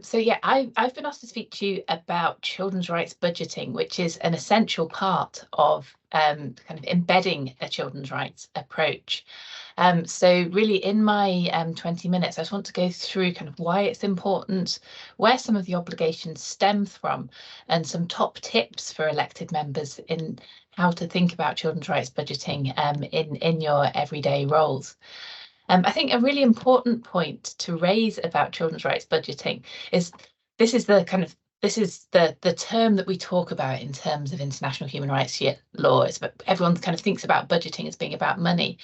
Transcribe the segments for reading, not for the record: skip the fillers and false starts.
So yeah, I've been asked to speak to you about children's rights budgeting, which is an essential part of kind of embedding a children's rights approach. So really in my 20 minutes, I just want to go through kind of why it's important, where some of the obligations stem from, and some top tips for elected members in how to think about children's rights budgeting in your everyday roles. I think a really important point to raise about children's rights budgeting is this is the kind of this is the term that we talk about in terms of international human rights law. Everyone kind of thinks about budgeting as being about money.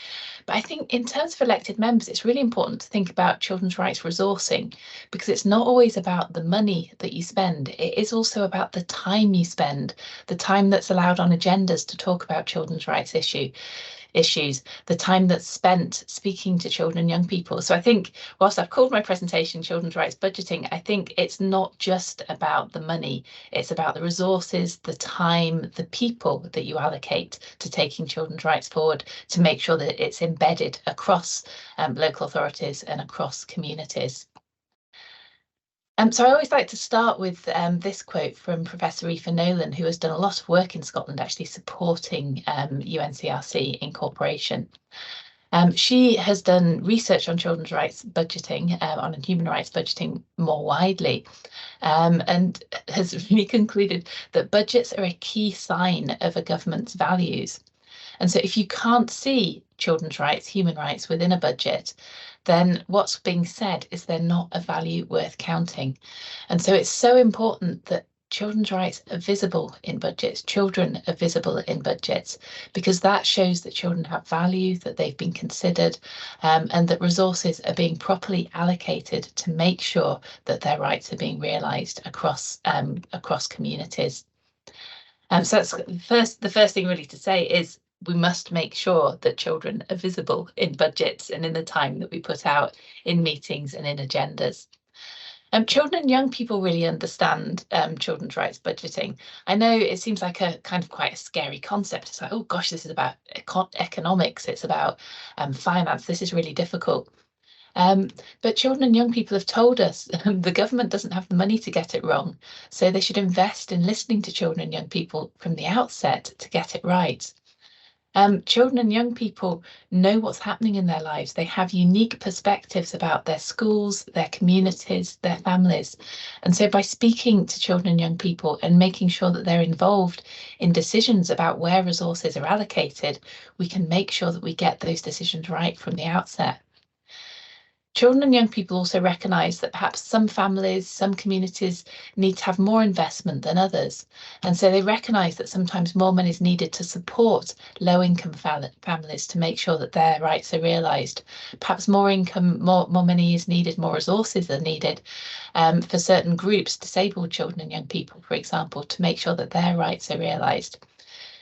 But I think in terms of elected members, it's really important to think about children's rights resourcing, because it's not always about the money that you spend. It is also about the time you spend, the time that's allowed on agendas to talk about children's rights issues, the time that's spent speaking to children and young people. So I think whilst I've called my presentation Children's Rights Budgeting, I think it's not just about the money, it's about the resources, the time, the people that you allocate to taking children's rights forward to make sure that it's embedded across local authorities and across communities. So I always like to start with this quote from Professor Aoife Nolan, who has done a lot of work in Scotland actually supporting UNCRC incorporation. She has done research on children's rights budgeting, on human rights budgeting more widely, and has really concluded that budgets are a key sign of a government's values. And so if you can't see children's rights, human rights within a budget, then what's being said is they're not a value worth counting. And so it's so important that children's rights are visible in budgets, children are visible in budgets, because that shows that children have value, that they've been considered, and that resources are being properly allocated to make sure that their rights are being realised across communities. So that's the first thing really to say is we must make sure that children are visible in budgets and in the time that we put out in meetings and in agendas. Children and young people really understand children's rights budgeting. I know it seems like a kind of quite a scary concept. It's like, oh gosh, this is about economics, it's about finance, this is really difficult. But children and young people have told us the government doesn't have the money to get it wrong, so they should invest in listening to children and young people from the outset to get it right. Children and young people know what's happening in their lives. They have unique perspectives about their schools, their communities, their families. And so by speaking to children and young people and making sure that they're involved in decisions about where resources are allocated, we can make sure that we get those decisions right from the outset. Children and young people also recognise that perhaps some families, some communities need to have more investment than others. And so they recognise that sometimes more money is needed to support low-income families to make sure that their rights are realised. Perhaps more income, more money is needed, more resources are needed for certain groups, disabled children and young people, for example, to make sure that their rights are realised.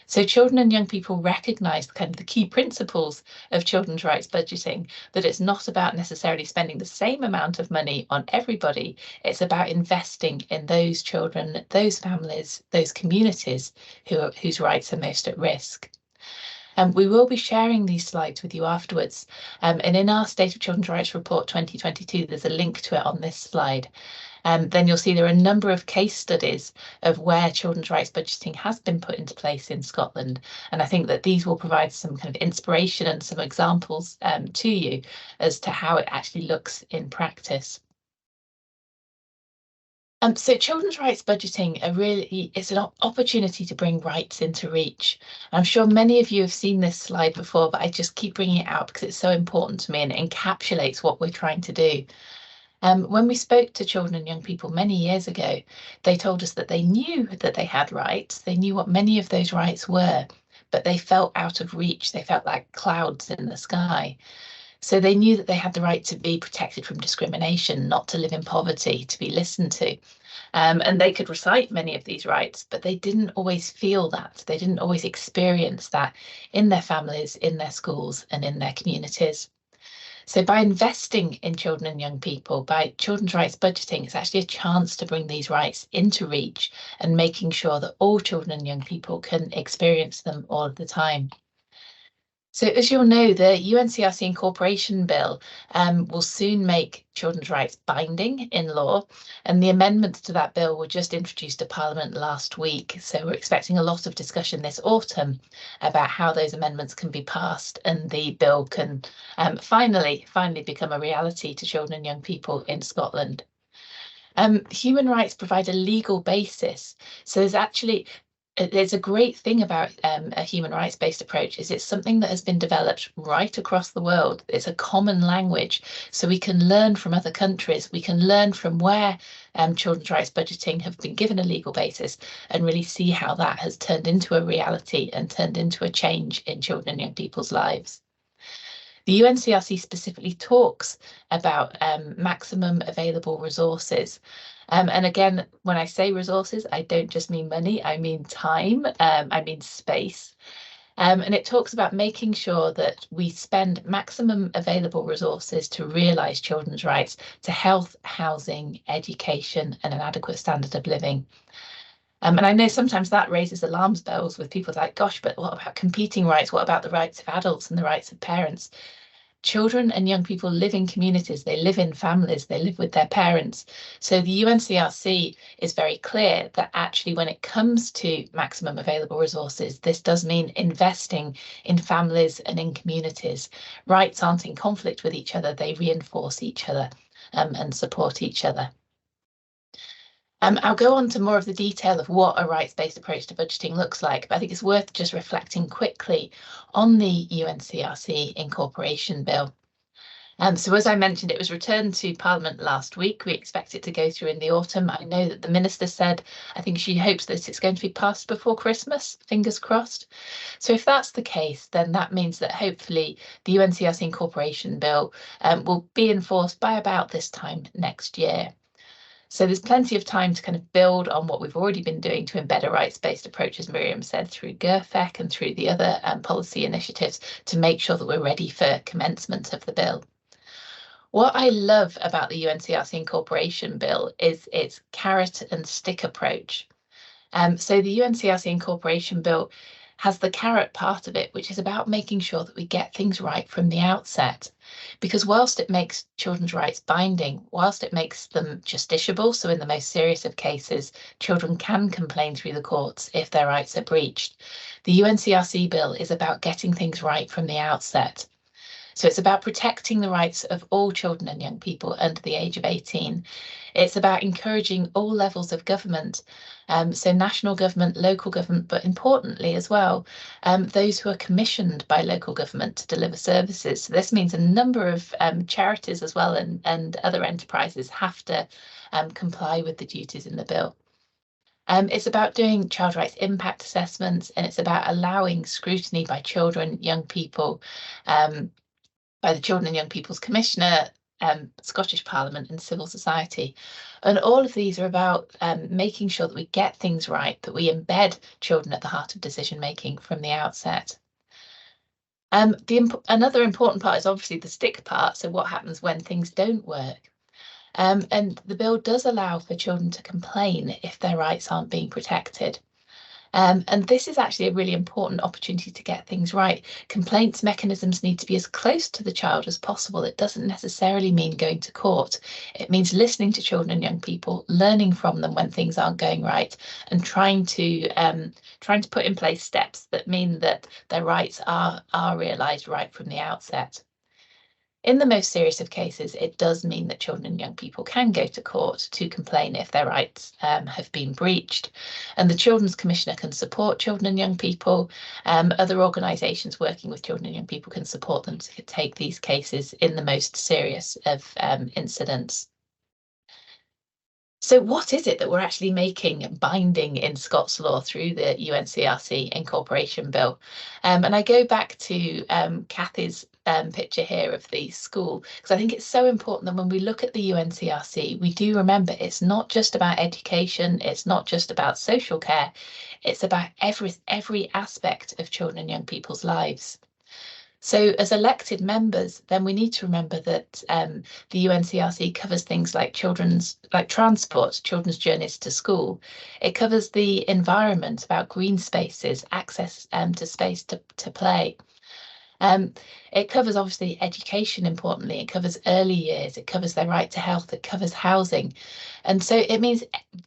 So children and young people recognise kind of the key principles of children's rights budgeting, that it's not about necessarily spending the same amount of money on everybody. It's about investing in those children, those families, those communities whose rights are most at risk. We will be sharing these slides with you afterwards. And in our State of Children's Rights Report 2022, there's a link to it on this slide. Then you'll see there are a number of case studies of where children's rights budgeting has been put into place in Scotland. And I think that these will provide some kind of inspiration and some examples to you as to how it actually looks in practice. So children's rights budgeting is an opportunity to bring rights into reach. I'm sure many of you have seen this slide before, but I just keep bringing it out because it's so important to me and it encapsulates what we're trying to do. When we spoke to children and young people many years ago, they told us that they knew that they had rights. They knew what many of those rights were, but they felt out of reach. They felt like clouds in the sky. So they knew that they had the right to be protected from discrimination, not to live in poverty, to be listened to. And they could recite many of these rights, but they didn't always feel that. They didn't always experience that in their families, in their schools, and in their communities. So by investing in children and young people, by children's rights budgeting, it's actually a chance to bring these rights into reach and making sure that all children and young people can experience them all of the time. So as you'll know, the UNCRC Incorporation Bill will soon make children's rights binding in law, and the amendments to that bill were just introduced to Parliament last week. So we're expecting a lot of discussion this autumn about how those amendments can be passed and the bill can finally become a reality to children and young people in Scotland. Human rights provide a legal basis. So there's a great thing about a human rights-based approach is it's something that has been developed right across the world. It's a common language, so we can learn from other countries. We can learn from where children's rights budgeting have been given a legal basis and really see how that has turned into a reality and turned into a change in children and young people's lives. The UNCRC specifically talks about maximum available resources. And again, when I say resources, I don't just mean money, I mean time, I mean space. And it talks about making sure that we spend maximum available resources to realise children's rights to health, housing, education, and an adequate standard of living. And I know sometimes that raises alarm bells with people like, gosh, but what about competing rights? What about the rights of adults and the rights of parents? Children and young people live in communities, they live in families, they live with their parents. So the UNCRC is very clear that actually when it comes to maximum available resources, this does mean investing in families and in communities. Rights aren't in conflict with each other, they reinforce each other and support each other. I'll go on to more of the detail of what a rights-based approach to budgeting looks like, but I think it's worth just reflecting quickly on the UNCRC Incorporation Bill. So as I mentioned, it was returned to Parliament last week. We expect it to go through in the autumn. I know that the Minister said, I think she hopes that it's going to be passed before Christmas, fingers crossed. So if that's the case, then that means that hopefully the UNCRC Incorporation Bill will be enforced by about this time next year. So there's plenty of time to kind of build on what we've already been doing to embed a rights-based approach, as Miriam said, through GERFEC and through the other policy initiatives to make sure that we're ready for commencement of the bill. What I love about the UNCRC Incorporation Bill is its carrot and stick approach. So the UNCRC Incorporation Bill has the carrot part of it, which is about making sure that we get things right from the outset. Because whilst it makes children's rights binding, whilst it makes them justiciable, so in the most serious of cases, children can complain through the courts if their rights are breached, the UNCRC bill is about getting things right from the outset. So it's about protecting the rights of all children and young people under the age of 18. It's about encouraging all levels of government, so national government, local government, but importantly as well, those who are commissioned by local government to deliver services. So this means a number of charities as well and other enterprises have to comply with the duties in the bill. It's about doing child rights impact assessments, and it's about allowing scrutiny by children, young people, by the Children and Young People's Commissioner, Scottish Parliament and civil society. And all of these are about making sure that we get things right, that we embed children at the heart of decision making from the outset. Another important part is obviously the stick part, so what happens when things don't work. And the bill does allow for children to complain if their rights aren't being protected. And this is actually a really important opportunity to get things right. Complaints mechanisms need to be as close to the child as possible. It doesn't necessarily mean going to court. It means listening to children and young people, learning from them when things aren't going right, and trying to put in place steps that mean that their rights are realised right from the outset. In the most serious of cases, it does mean that children and young people can go to court to complain if their rights have been breached. And the Children's Commissioner can support children and young people. Other organisations working with children and young people can support them to take these cases in the most serious of incidents. So what is it that we're actually making binding in Scots law through the UNCRC Incorporation Bill? And I go back to Kathy's picture here of the school, because I think it's so important that when we look at the UNCRC, we do remember it's not just about education, it's not just about social care, it's about every aspect of children and young people's lives. So as elected members, then we need to remember that the UNCRC covers things like transport, children's journeys to school. It covers the environment, about green spaces, access to space to play. It covers obviously education importantly, it covers early years, it covers their right to health, it covers housing. And so it means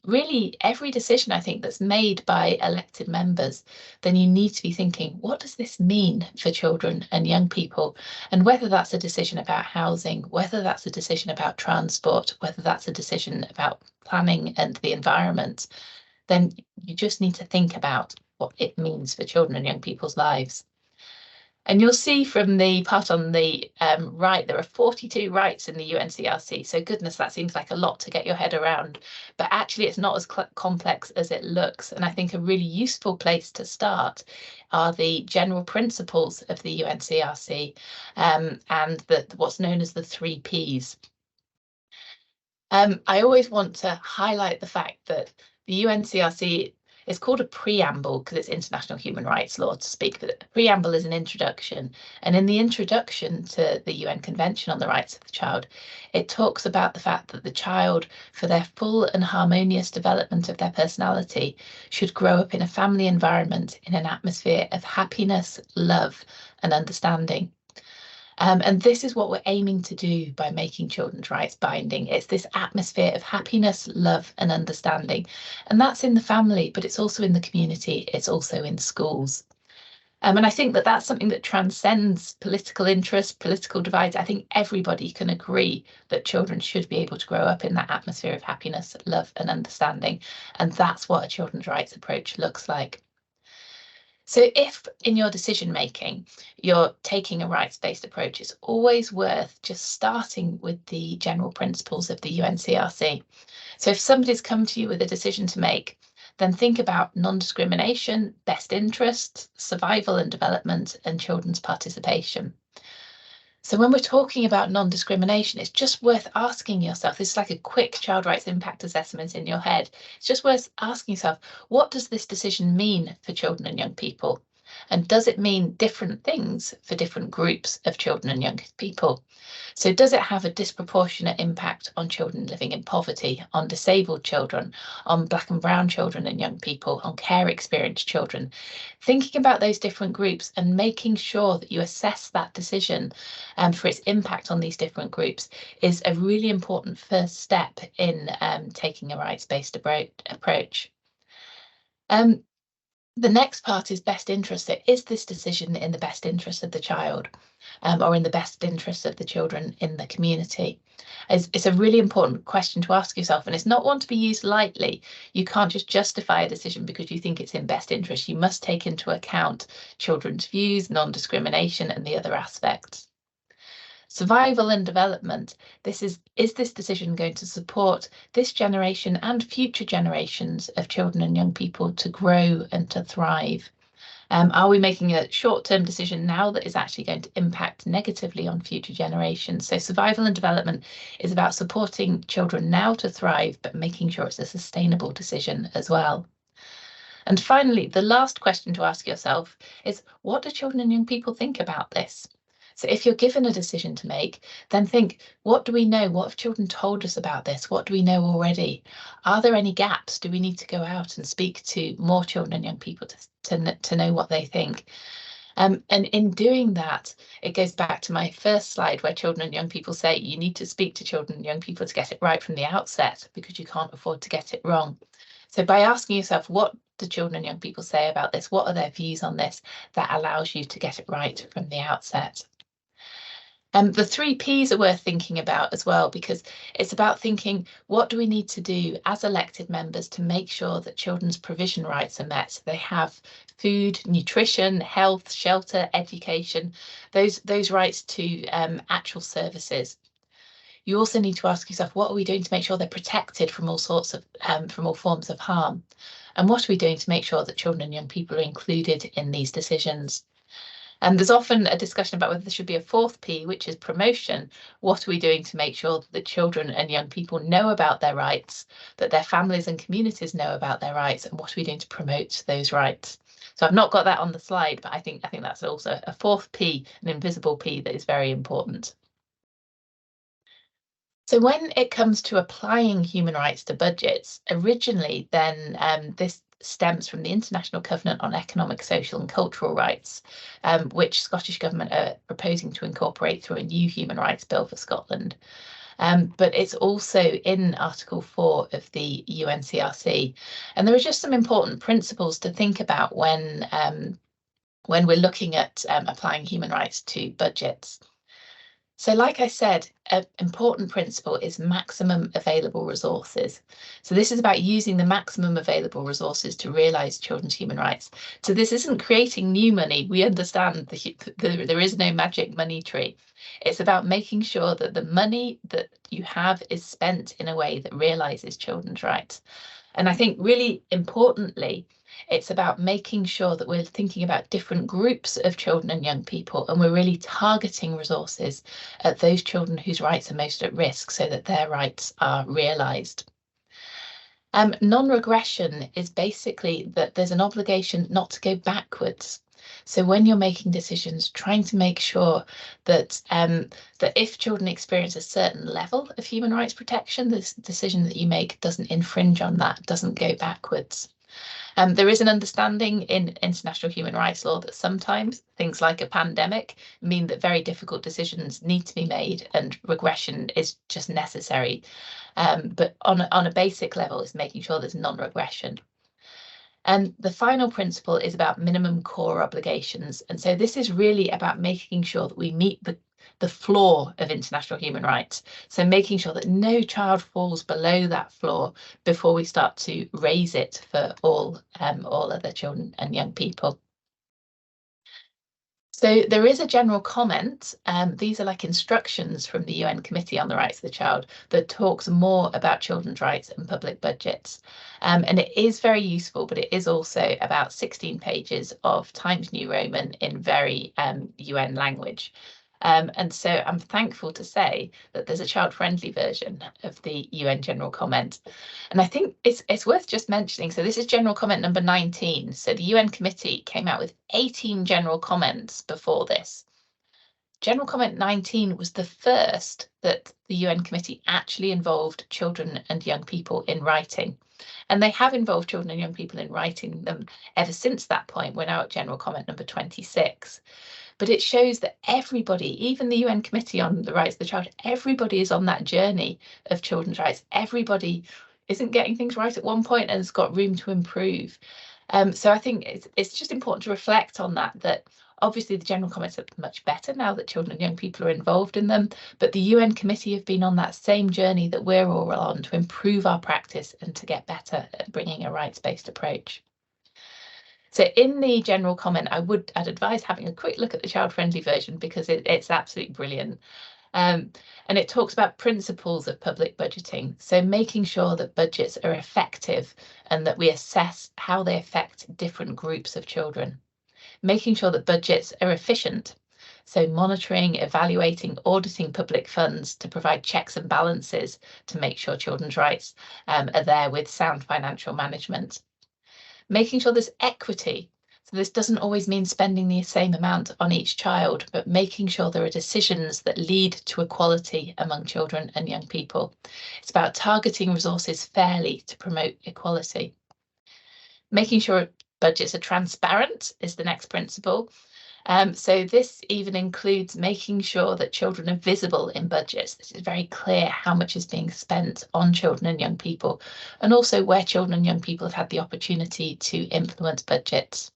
really every decision I think that's made by elected members, then you need to be thinking, what does this mean for children and young people? And whether that's a decision about housing, whether that's a decision about transport, whether that's a decision about planning and the environment, then you just need to think about what it means for children and young people's lives. And you'll see from the part on the right, there are 42 rights in the UNCRC. So goodness, that seems like a lot to get your head around. But actually, it's not as complex as it looks. And I think a really useful place to start are the general principles of the UNCRC and what's known as the 3 Ps. I always want to highlight the fact that the UNCRC is called a preamble because it's international human rights law to speak, but a preamble is an introduction. And in the introduction to the UN Convention on the Rights of the Child, it talks about the fact that the child, for their full and harmonious development of their personality, should grow up in a family environment in an atmosphere of happiness, love, and understanding. And this is what we're aiming to do by making children's rights binding. It's this atmosphere of happiness, love, and understanding. And that's in the family, but it's also in the community. It's also in schools. And I think that that's something that transcends political interests, political divides. I think everybody can agree that children should be able to grow up in that atmosphere of happiness, love, and understanding. And that's what a children's rights approach looks like. So if in your decision making, you're taking a rights-based approach, it's always worth just starting with the general principles of the UNCRC. So if somebody's come to you with a decision to make, then think about non-discrimination, best interests, survival and development, and children's participation. So when we're talking about non-discrimination, it's just worth asking yourself, this is like a quick child rights impact assessment in your head. It's just worth asking yourself, what does this decision mean for children and young people? And does it mean different things for different groups of children and young people? So does it have a disproportionate impact on children living in poverty, on disabled children, on Black and brown children and young people, on care experienced children? Thinking about those different groups and making sure that you assess that decision for its impact on these different groups is a really important first step in taking a rights-based approach. The next part is best interest. So is this decision in the best interest of the child or in the best interest of the children in the community? It's a really important question to ask yourself, and it's not one to be used lightly. You can't just justify a decision because you think it's in best interest. You must take into account children's views, non-discrimination, and the other aspects. Survival and development. Is this decision going to support this generation and future generations of children and young people to grow and to thrive? Are we making a short-term decision now that is actually going to impact negatively on future generations? So survival and development is about supporting children now to thrive, but making sure it's a sustainable decision as well. And finally, the last question to ask yourself is, what do children and young people think about this? So if you're given a decision to make, then think, what do we know? What have children told us about this? What do we know already? Are there any gaps? Do we need to go out and speak to more children and young people to know what they think? And in doing that, it goes back to my first slide where children and young people say you need to speak to children and young people to get it right from the outset because you can't afford to get it wrong. So by asking yourself, what do children and young people say about this? What are their views on this? That allows you to get it right from the outset. The 3 Ps are worth thinking about as well, because it's about thinking, what do we need to do as elected members to make sure that children's provision rights are met? So they have food, nutrition, health, shelter, education, those rights to actual services. You also need to ask yourself, what are we doing to make sure they're protected from all sorts of from all forms of harm? And what are we doing to make sure that children and young people are included in these decisions? And there's often a discussion about whether there should be a 4th P, which is promotion. What are we doing to make sure that the children and young people know about their rights, that their families and communities know about their rights, and what are we doing to promote those rights? So I've not got that on the slide, but I think that's also a 4th P, an invisible P that is very important. So when it comes to applying human rights to budgets, originally then stems from the International Covenant on Economic, Social and Cultural Rights, which Scottish Government are proposing to incorporate through a new human rights bill for Scotland. But it's also in Article 4 of the UNCRC. And there are just some important principles to think about when we're looking at applying human rights to budgets. So like I said, an important principle is maximum available resources. So this is about using the maximum available resources to realise children's human rights. So this isn't creating new money. We understand there is no magic money tree. It's about making sure that the money that you have is spent in a way that realises children's rights. And I think really importantly, it's about making sure that we're thinking about different groups of children and young people, and we're really targeting resources at those children whose rights are most at risk so that their rights are realised. Non-regression is basically that there's an obligation not to go backwards. So when you're making decisions, trying to make sure that that if children experience a certain level of human rights protection, this decision that you make doesn't infringe on that, doesn't go backwards. There is an understanding in international human rights law that sometimes things like a pandemic mean that very difficult decisions need to be made and regression is just necessary. But on a basic level, it's making sure there's non-regression. And the final principle is about minimum core obligations. And so this is really about making sure that we meet the floor of international human rights. So making sure that no child falls below that floor before we start to raise it for all other children and young people. So there is a general comment, these are like instructions from the UN Committee on the Rights of the Child that talks more about children's rights and public budgets. And it is very useful, but it is also about 16 pages of Times New Roman in very UN language. And so I'm thankful to say that there's a child-friendly version of the UN General Comment. And I think it's worth just mentioning, so this is General Comment number 19. So the UN Committee came out with 18 General Comments before this. General Comment 19 was the first that the UN Committee actually involved children and young people in writing. And they have involved children and young people in writing them ever since that point. We're now at General Comment number 26. But it shows that everybody, even the UN Committee on the Rights of the Child, everybody is on that journey of children's rights. Everybody isn't getting things right at one point and has got room to improve. So I think it's just important to reflect on that obviously the general comments are much better now that children and young people are involved in them, but the UN Committee have been on that same journey that we're all on to improve our practice and to get better at bringing a rights-based approach. So in the general comment, I'd advise having a quick look at the child-friendly version because it's absolutely brilliant. And it talks about principles of public budgeting. So making sure that budgets are effective and that we assess how they affect different groups of children. Making sure that budgets are efficient. So monitoring, evaluating, auditing public funds to provide checks and balances to make sure children's rights are there with sound financial management. Making sure there's equity. So this doesn't always mean spending the same amount on each child, but making sure there are decisions that lead to equality among children and young people. It's about targeting resources fairly to promote equality. Making sure budgets are transparent is the next principle. So this even includes making sure that children are visible in budgets. This is very clear how much is being spent on children and young people, and also where children and young people have had the opportunity to influence budgets.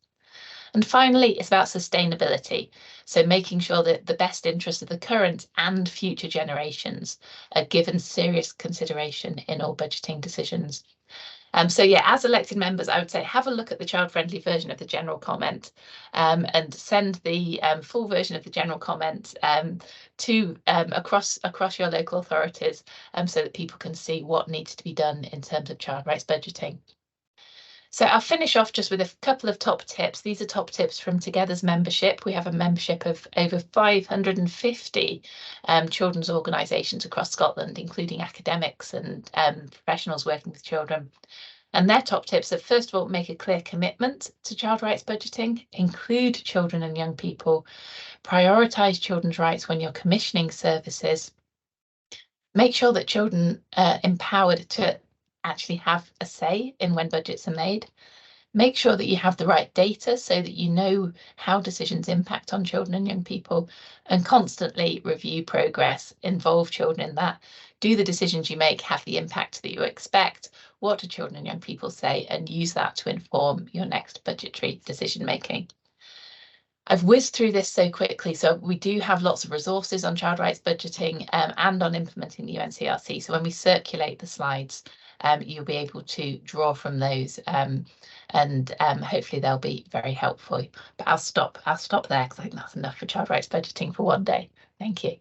And finally, it's about sustainability. So making sure that the best interests of the current and future generations are given serious consideration in all budgeting decisions. So yeah, as elected members, I would say have a look at the child-friendly version of the general comment and send the full version of the general comment to across your local authorities so that people can see what needs to be done in terms of child rights budgeting. So I'll finish off just with a couple of top tips. These are top tips from Together's membership. We have a membership of over 550 children's organisations across Scotland, including academics and professionals working with children. And their top tips are, first of all, make a clear commitment to child rights budgeting, include children and young people, prioritise children's rights when you're commissioning services, make sure that children are empowered to actually have a say in when budgets are made, Make sure that you have the right data so that you know how decisions impact on children and young people, and constantly review progress, involve children in that. Do the decisions you make have the impact that you expect? What do children and young people say? And use that to inform your next budgetary decision making. I've whizzed through this so quickly, so we do have lots of resources on child rights budgeting and on implementing the UNCRC. So when we circulate the slides, you'll be able to draw from those, and hopefully they'll be very helpful. But I'll stop there because I think that's enough for child rights budgeting for one day. Thank you.